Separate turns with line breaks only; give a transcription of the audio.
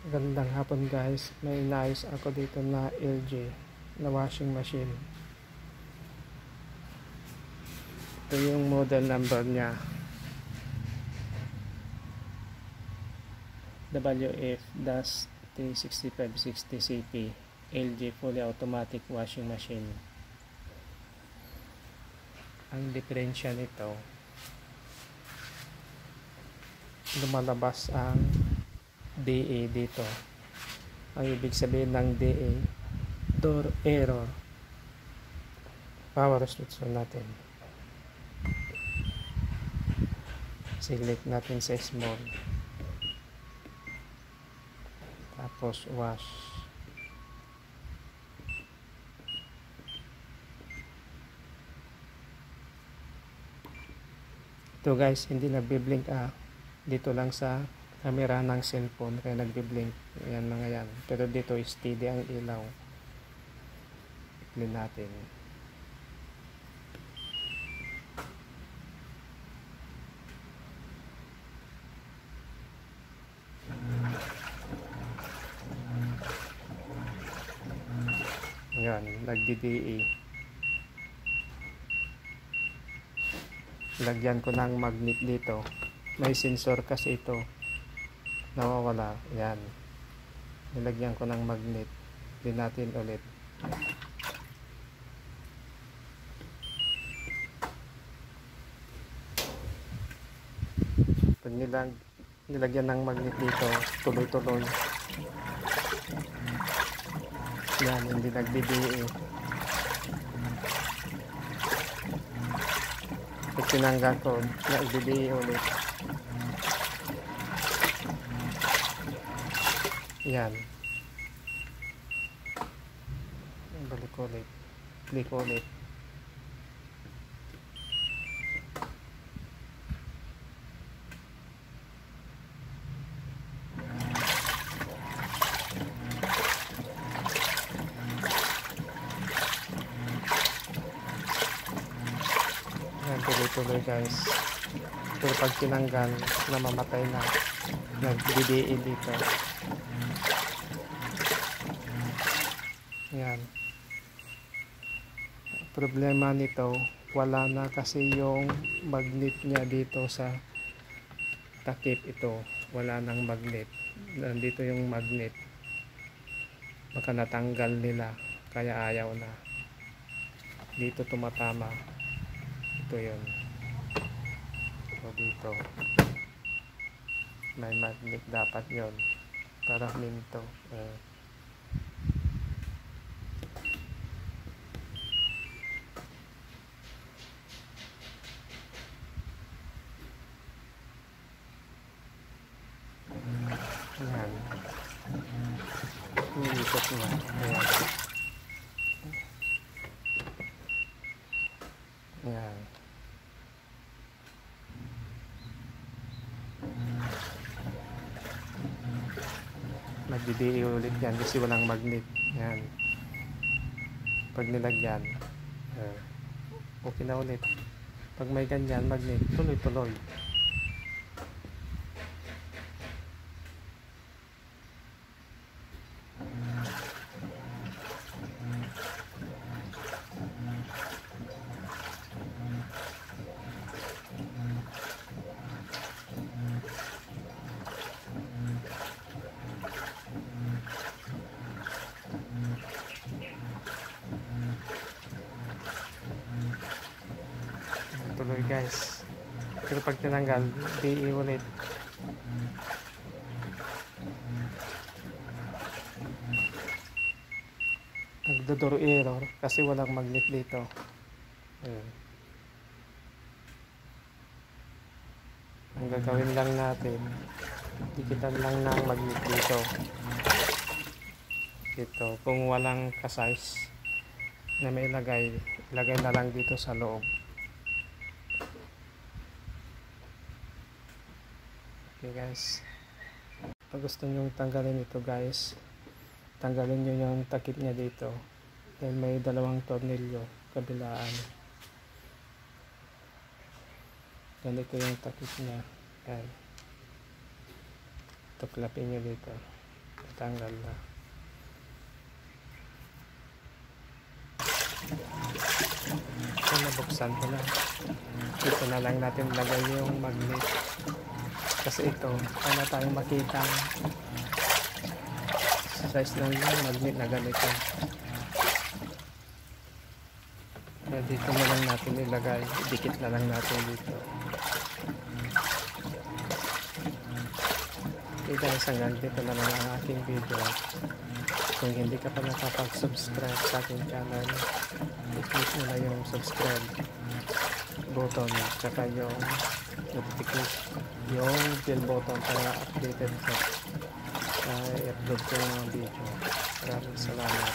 Gandang hapon guys, may nais ako dito na LG na washing machine. Ito yung model number niya, WF-T6560CP LG fully automatic washing machine. Ang diferensya nito, lumalabas ang DA dito. Ang ibig sabihin ng DA, door error. Power switch natin. Select natin sa small. Tapos wash. Ito guys, hindi nagbi-blink dito lang sa camera ng cellphone kaya nagbi-blink. Ayan mga yan. Pero dito steady ang ilaw. I-clean natin. Ayan, nagdi-DA. Lagyan ko ng magnet dito. May sensor kasi ito. Nawawala. Ayan. Nilagyan ko ng magnet. Din natin ulit. Pag nilagyan ng magnet dito, tuloy-tuloy. Yan, hindi nagdi-DA. Pag tinanggal ko, nagdi-DA ulit. Yan. Balik ulit. Click ulit. Yan, tuloy-tuloy guys. Pero pag tinanggal, namamatay na. Nag-DDA dito. Yan. Problema nito, wala na kasi yung magnet niya dito sa takip ito. Wala nang magnet. Nandito yung magnet. Baka natanggal nila. Kaya ayaw na. Dito tumatama. Ito yun. So dito. May magnet dapat yon para minto. Yan. Iikot na. Ayan. Ayan. Magdi-DA ulit yan kasi walang magnet. Yan. Pag nilagyan, okay na ulit. Pag may ganyan, magnet, tuloy-tuloy. Tuloy guys. Pero pag tinanggal, DA ulit. Nagdo-door error kasi walang magnet dito. Ayan. Ang gagawin lang natin, dikitan lang ng magnet dito. Ito, kung walang ka-size na may ilagay na lang dito sa loob. Okay guys, pag gusto nyo tanggalin ito guys, tanggalin nyo yung takip niya dito dahil may dalawang tornilyo kabilaan. Ganito yung takip niya. Ayan. Tuklapin nyo dito. Tanggal na. So, nabuksan ko na. Dito na lang natin lagay yung magnet. Kasi ito, para tayong makita size ng magnet na ganito. Kaya dito na lang natin ilagay. Dikit na lang natin dito. Guys, hanggang dito na lang ang aking video. Kung hindi ka pa nakapag-subscribe sa aking channel, i-click mo na yung subscribe button tsaka yung notification, yung bell button para updated ka sa i-upload ko yung mga video. Maraming salamat.